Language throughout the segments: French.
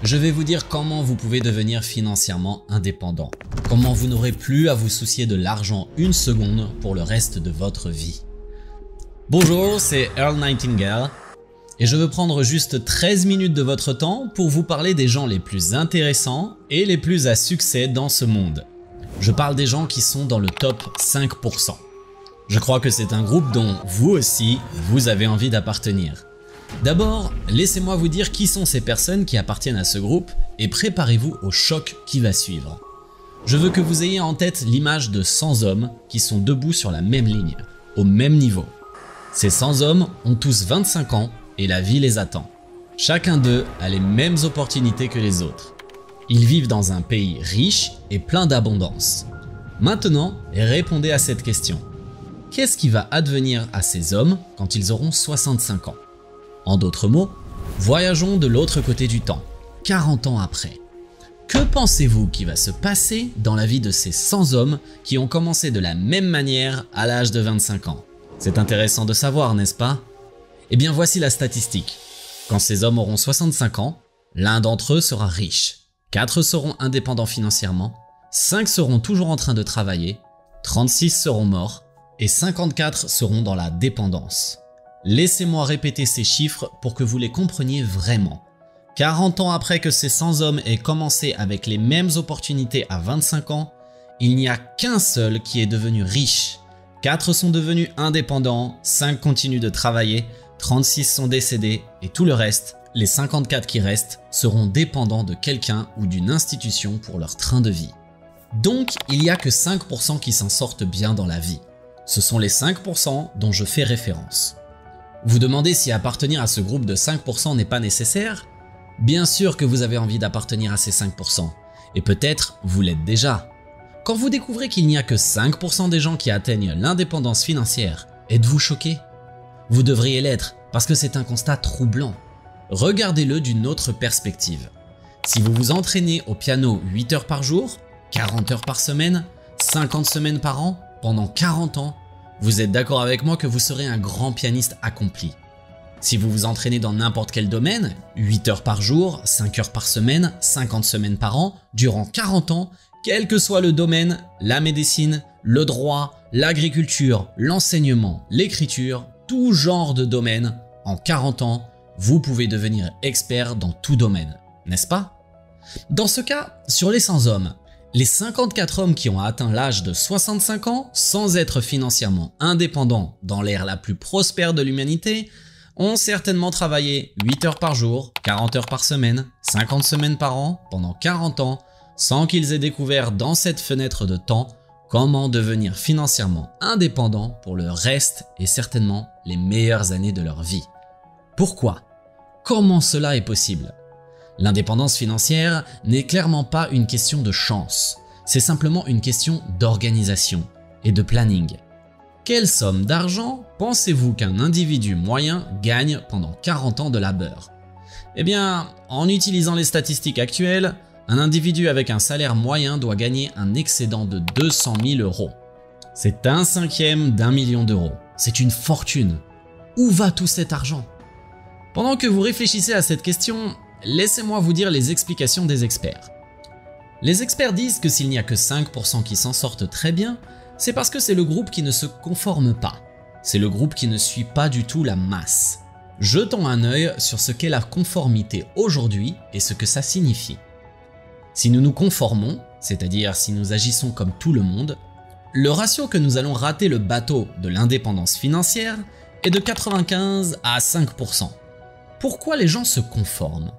Je vais vous dire comment vous pouvez devenir financièrement indépendant. Comment vous n'aurez plus à vous soucier de l'argent une seconde pour le reste de votre vie. Bonjour, c'est Earl Nightingale et je veux prendre juste 13 minutes de votre temps pour vous parler des gens les plus intéressants et les plus à succès dans ce monde. Je parle des gens qui sont dans le top 5%. Je crois que c'est un groupe dont vous aussi, vous avez envie d'appartenir. D'abord, laissez-moi vous dire qui sont ces personnes qui appartiennent à ce groupe et préparez-vous au choc qui va suivre. Je veux que vous ayez en tête l'image de 100 hommes qui sont debout sur la même ligne, au même niveau. Ces 100 hommes ont tous 25 ans et la vie les attend. Chacun d'eux a les mêmes opportunités que les autres. Ils vivent dans un pays riche et plein d'abondance. Maintenant, répondez à cette question. Qu'est-ce qui va advenir à ces hommes quand ils auront 65 ans? En d'autres mots, voyageons de l'autre côté du temps, 40 ans après. Que pensez-vous qui va se passer dans la vie de ces 100 hommes qui ont commencé de la même manière à l'âge de 25 ans? C'est intéressant de savoir, n'est-ce pas? Eh bien voici la statistique. Quand ces hommes auront 65 ans, l'un d'entre eux sera riche, 4 seront indépendants financièrement, 5 seront toujours en train de travailler, 36 seront morts et 54 seront dans la dépendance. Laissez-moi répéter ces chiffres pour que vous les compreniez vraiment. 40 ans après que ces 100 hommes aient commencé avec les mêmes opportunités à 25 ans, il n'y a qu'un seul qui est devenu riche. 4 sont devenus indépendants, 5 continuent de travailler, 36 sont décédés et tout le reste, les 54 qui restent, seront dépendants de quelqu'un ou d'une institution pour leur train de vie. Donc, il n'y a que 5% qui s'en sortent bien dans la vie. Ce sont les 5% dont je fais référence. Vous demandez si appartenir à ce groupe de 5% n'est pas nécessaire? Bien sûr que vous avez envie d'appartenir à ces 5%, et peut-être vous l'êtes déjà. Quand vous découvrez qu'il n'y a que 5% des gens qui atteignent l'indépendance financière, êtes-vous choqué? Vous devriez l'être, parce que c'est un constat troublant. Regardez-le d'une autre perspective. Si vous vous entraînez au piano 8 heures par jour, 40 heures par semaine, 50 semaines par an, pendant 40 ans, vous êtes d'accord avec moi que vous serez un grand pianiste accompli. Si vous vous entraînez dans n'importe quel domaine, 8 heures par jour, 5 heures par semaine, 50 semaines par an, durant 40 ans, quel que soit le domaine, la médecine, le droit, l'agriculture, l'enseignement, l'écriture, tout genre de domaine, en 40 ans, vous pouvez devenir expert dans tout domaine, n'est-ce pas? Dans ce cas, sur les 100 hommes, les 54 hommes qui ont atteint l'âge de 65 ans sans être financièrement indépendants dans l'ère la plus prospère de l'humanité ont certainement travaillé 8 heures par jour, 40 heures par semaine, 50 semaines par an pendant 40 ans sans qu'ils aient découvert dans cette fenêtre de temps comment devenir financièrement indépendants pour le reste et certainement les meilleures années de leur vie. Pourquoi? Comment cela est possible? L'indépendance financière n'est clairement pas une question de chance, c'est simplement une question d'organisation et de planning. Quelle somme d'argent pensez-vous qu'un individu moyen gagne pendant 40 ans de labeur? Eh bien, en utilisant les statistiques actuelles, un individu avec un salaire moyen doit gagner un excédent de 200 000 euros. C'est 1/5 d'un million d'euros. C'est une fortune. Où va tout cet argent? Pendant que vous réfléchissez à cette question, laissez-moi vous dire les explications des experts. Les experts disent que s'il n'y a que 5% qui s'en sortent très bien, c'est parce que c'est le groupe qui ne se conforme pas. C'est le groupe qui ne suit pas du tout la masse. Jetons un œil sur ce qu'est la conformité aujourd'hui et ce que ça signifie. Si nous nous conformons, c'est-à-dire si nous agissons comme tout le monde, le ratio que nous allons rater le bateau de l'indépendance financière est de 95 à 5%. Pourquoi les gens se conforment?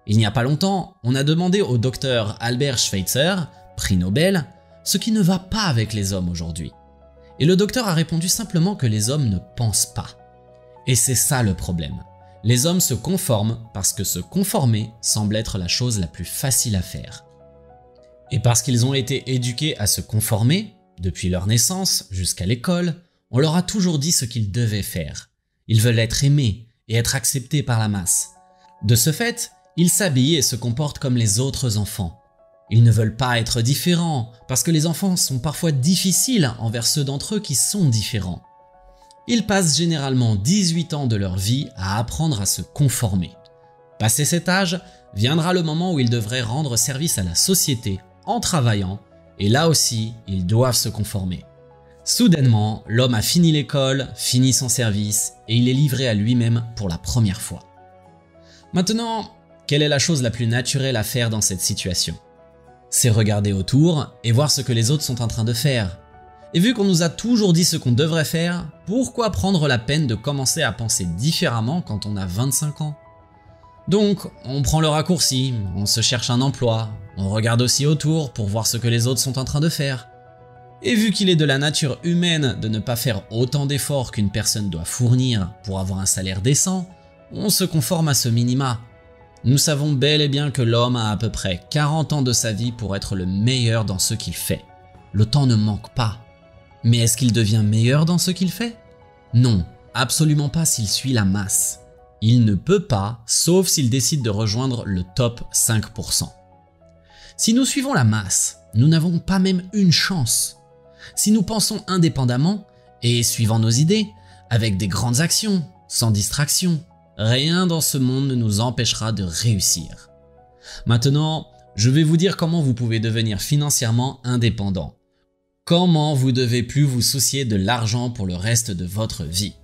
Il n'y a pas longtemps, on a demandé au docteur Albert Schweitzer, prix Nobel, ce qui ne va pas avec les hommes aujourd'hui. Et le docteur a répondu simplement que les hommes ne pensent pas. Et c'est ça le problème. Les hommes se conforment parce que se conformer semble être la chose la plus facile à faire. Et parce qu'ils ont été éduqués à se conformer, depuis leur naissance jusqu'à l'école, on leur a toujours dit ce qu'ils devaient faire. Ils veulent être aimés et être acceptés par la masse. De ce fait, ils s'habillent et se comportent comme les autres enfants. Ils ne veulent pas être différents parce que les enfants sont parfois difficiles envers ceux d'entre eux qui sont différents. Ils passent généralement 18 ans de leur vie à apprendre à se conformer. Passé cet âge, viendra le moment où ils devraient rendre service à la société en travaillant, et là aussi, ils doivent se conformer. Soudainement, l'homme a fini l'école, fini son service, et il est livré à lui-même pour la première fois. Maintenant, quelle est la chose la plus naturelle à faire dans cette situation? C'est regarder autour et voir ce que les autres sont en train de faire. Et vu qu'on nous a toujours dit ce qu'on devrait faire, pourquoi prendre la peine de commencer à penser différemment quand on a 25 ans? Donc, on prend le raccourci, on se cherche un emploi, on regarde aussi autour pour voir ce que les autres sont en train de faire. Et vu qu'il est de la nature humaine de ne pas faire autant d'efforts qu'une personne doit fournir pour avoir un salaire décent, on se conforme à ce minima. Nous savons bel et bien que l'homme a à peu près 40 ans de sa vie pour être le meilleur dans ce qu'il fait. Le temps ne manque pas. Mais est-ce qu'il devient meilleur dans ce qu'il fait? Non, absolument pas s'il suit la masse. Il ne peut pas, sauf s'il décide de rejoindre le top 5%. Si nous suivons la masse, nous n'avons pas même une chance. Si nous pensons indépendamment et suivant nos idées, avec des grandes actions, sans distraction, rien dans ce monde ne nous empêchera de réussir. Maintenant, je vais vous dire comment vous pouvez devenir financièrement indépendant. Comment vous ne devez plus vous soucier de l'argent pour le reste de votre vie.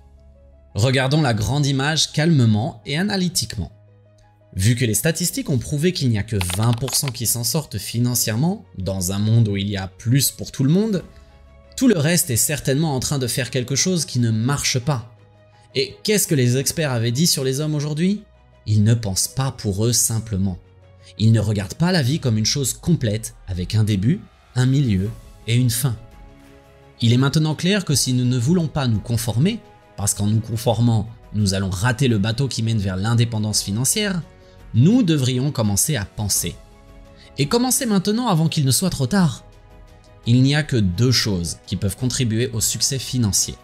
Regardons la grande image calmement et analytiquement. Vu que les statistiques ont prouvé qu'il n'y a que 20% qui s'en sortent financièrement, dans un monde où il y a plus pour tout le monde, tout le reste est certainement en train de faire quelque chose qui ne marche pas. Et qu'est-ce que les experts avaient dit sur les hommes aujourd'hui? Ils ne pensent pas pour eux simplement. Ils ne regardent pas la vie comme une chose complète avec un début, un milieu et une fin. Il est maintenant clair que si nous ne voulons pas nous conformer, parce qu'en nous conformant, nous allons rater le bateau qui mène vers l'indépendance financière, nous devrions commencer à penser. Et commencer maintenant avant qu'il ne soit trop tard. Il n'y a que deux choses qui peuvent contribuer au succès financier.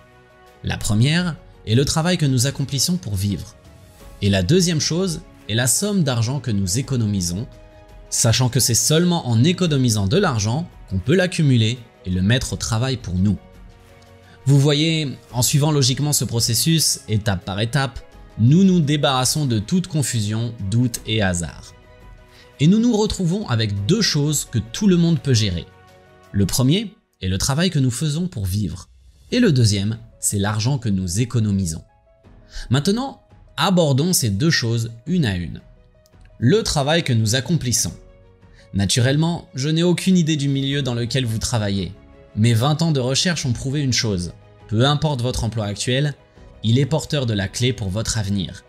La première est le travail que nous accomplissons pour vivre. Et la deuxième chose est la somme d'argent que nous économisons, sachant que c'est seulement en économisant de l'argent qu'on peut l'accumuler et le mettre au travail pour nous. Vous voyez, en suivant logiquement ce processus, étape par étape, nous nous débarrassons de toute confusion, doute et hasard. Et nous nous retrouvons avec deux choses que tout le monde peut gérer. Le premier est le travail que nous faisons pour vivre. Et le deuxième, c'est l'argent que nous économisons. Maintenant, abordons ces deux choses une à une. Le travail que nous accomplissons. Naturellement, je n'ai aucune idée du milieu dans lequel vous travaillez. Mes 20 ans de recherche ont prouvé une chose. Peu importe votre emploi actuel, il est porteur de la clé pour votre avenir.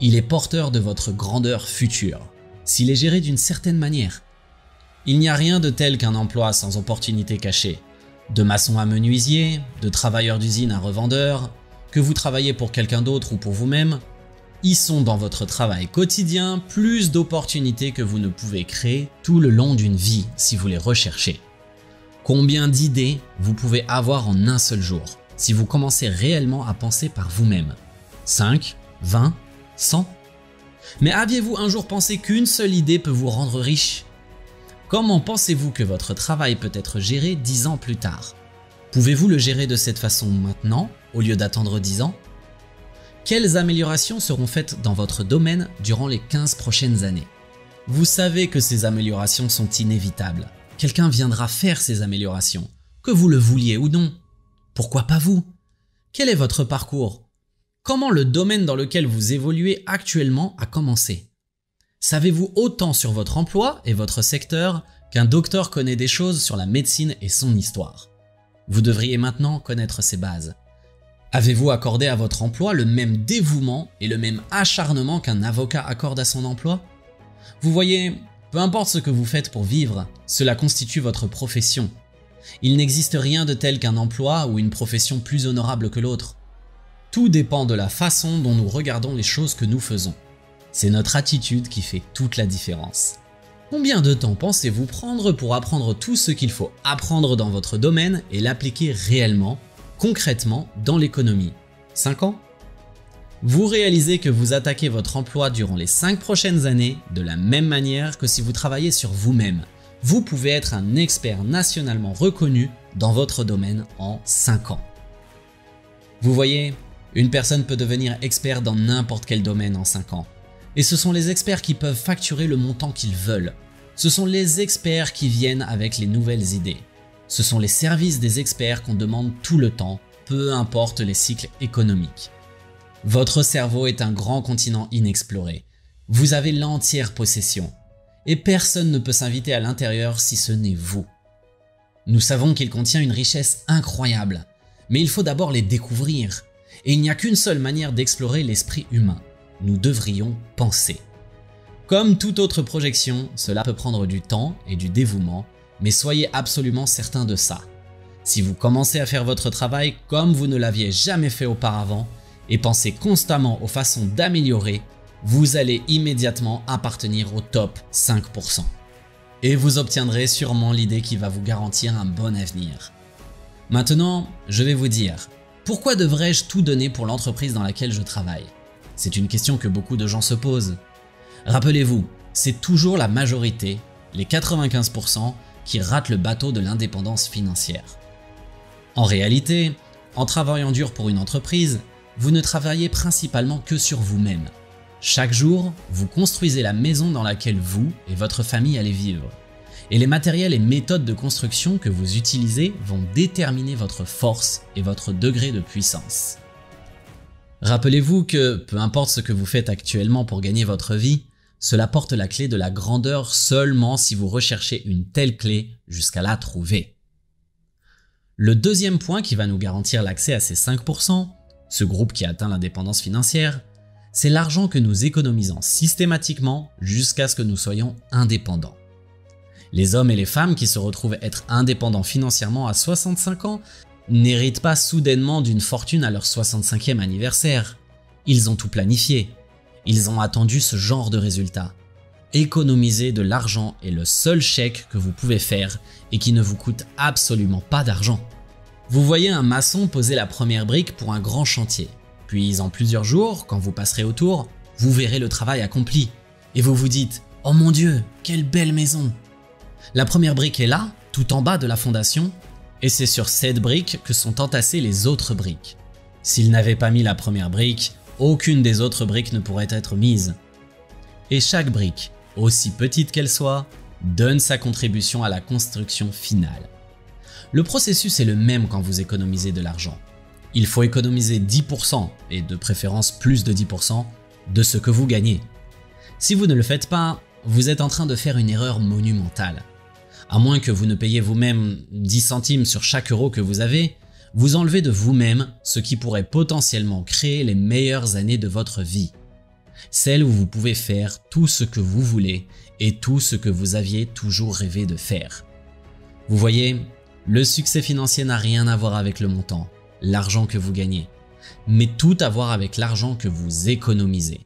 Il est porteur de votre grandeur future, s'il est géré d'une certaine manière. Il n'y a rien de tel qu'un emploi sans opportunité cachée. De maçon à menuisier, de travailleur d'usine à revendeur, que vous travaillez pour quelqu'un d'autre ou pour vous-même, y sont dans votre travail quotidien plus d'opportunités que vous ne pouvez créer tout le long d'une vie si vous les recherchez. Combien d'idées vous pouvez avoir en un seul jour si vous commencez réellement à penser par vous-même? 5, 20, 100? Mais aviez-vous un jour pensé qu'une seule idée peut vous rendre riche? Comment pensez-vous que votre travail peut être géré 10 ans plus tard? Pouvez-vous le gérer de cette façon maintenant au lieu d'attendre 10 ans? Quelles améliorations seront faites dans votre domaine durant les 15 prochaines années? Vous savez que ces améliorations sont inévitables. Quelqu'un viendra faire ces améliorations, que vous le vouliez ou non. Pourquoi pas vous? Quel est votre parcours? Comment le domaine dans lequel vous évoluez actuellement a commencé? Savez-vous autant sur votre emploi et votre secteur qu'un docteur connaît des choses sur la médecine et son histoire? Vous devriez maintenant connaître ces bases. Avez-vous accordé à votre emploi le même dévouement et le même acharnement qu'un avocat accorde à son emploi? Vous voyez, peu importe ce que vous faites pour vivre, cela constitue votre profession. Il n'existe rien de tel qu'un emploi ou une profession plus honorable que l'autre. Tout dépend de la façon dont nous regardons les choses que nous faisons. C'est notre attitude qui fait toute la différence. Combien de temps pensez-vous prendre pour apprendre tout ce qu'il faut apprendre dans votre domaine et l'appliquer réellement, concrètement dans l'économie? 5 ans? Vous réalisez que vous attaquez votre emploi durant les 5 prochaines années de la même manière que si vous travaillez sur vous-même. Vous pouvez être un expert nationalement reconnu dans votre domaine en 5 ans. Vous voyez, une personne peut devenir expert dans n'importe quel domaine en 5 ans. Et ce sont les experts qui peuvent facturer le montant qu'ils veulent. Ce sont les experts qui viennent avec les nouvelles idées. Ce sont les services des experts qu'on demande tout le temps, peu importe les cycles économiques. Votre cerveau est un grand continent inexploré. Vous avez l'entière possession. Et personne ne peut s'inviter à l'intérieur si ce n'est vous. Nous savons qu'il contient une richesse incroyable, mais il faut d'abord les découvrir. Et il n'y a qu'une seule manière d'explorer l'esprit humain. Nous devrions penser. Comme toute autre projection, cela peut prendre du temps et du dévouement, mais soyez absolument certain de ça. Si vous commencez à faire votre travail comme vous ne l'aviez jamais fait auparavant et pensez constamment aux façons d'améliorer, vous allez immédiatement appartenir au top 5%. Et vous obtiendrez sûrement l'idée qui va vous garantir un bon avenir. Maintenant, je vais vous dire, pourquoi devrais-je tout donner pour l'entreprise dans laquelle je travaille? C'est une question que beaucoup de gens se posent. Rappelez-vous, c'est toujours la majorité, les 95%, qui ratent le bateau de l'indépendance financière. En réalité, en travaillant dur pour une entreprise, vous ne travaillez principalement que sur vous-même. Chaque jour, vous construisez la maison dans laquelle vous et votre famille allez vivre. Et les matériels et méthodes de construction que vous utilisez vont déterminer votre force et votre degré de puissance. Rappelez-vous que, peu importe ce que vous faites actuellement pour gagner votre vie, cela porte la clé de la grandeur seulement si vous recherchez une telle clé jusqu'à la trouver. Le deuxième point qui va nous garantir l'accès à ces 5%, ce groupe qui atteint l'indépendance financière, c'est l'argent que nous économisons systématiquement jusqu'à ce que nous soyons indépendants. Les hommes et les femmes qui se retrouvent être indépendants financièrement à 65 ans n'héritent pas soudainement d'une fortune à leur 65e anniversaire. Ils ont tout planifié. Ils ont attendu ce genre de résultat. Économiser de l'argent est le seul chèque que vous pouvez faire et qui ne vous coûte absolument pas d'argent. Vous voyez un maçon poser la première brique pour un grand chantier. Puis en plusieurs jours, quand vous passerez autour, vous verrez le travail accompli. Et vous vous dites « Oh mon Dieu, quelle belle maison !» La première brique est là, tout en bas de la fondation, et c'est sur cette brique que sont entassées les autres briques. S'il n'avait pas mis la première brique, aucune des autres briques ne pourrait être mise. Et chaque brique, aussi petite qu'elle soit, donne sa contribution à la construction finale. Le processus est le même quand vous économisez de l'argent. Il faut économiser 10%, et de préférence plus de 10%, de ce que vous gagnez. Si vous ne le faites pas, vous êtes en train de faire une erreur monumentale. À moins que vous ne payiez vous-même 10 centimes sur chaque euro que vous avez, vous enlevez de vous-même ce qui pourrait potentiellement créer les meilleures années de votre vie. Celles où vous pouvez faire tout ce que vous voulez et tout ce que vous aviez toujours rêvé de faire. Vous voyez, le succès financier n'a rien à voir avec le montant, l'argent que vous gagnez, mais tout à voir avec l'argent que vous économisez.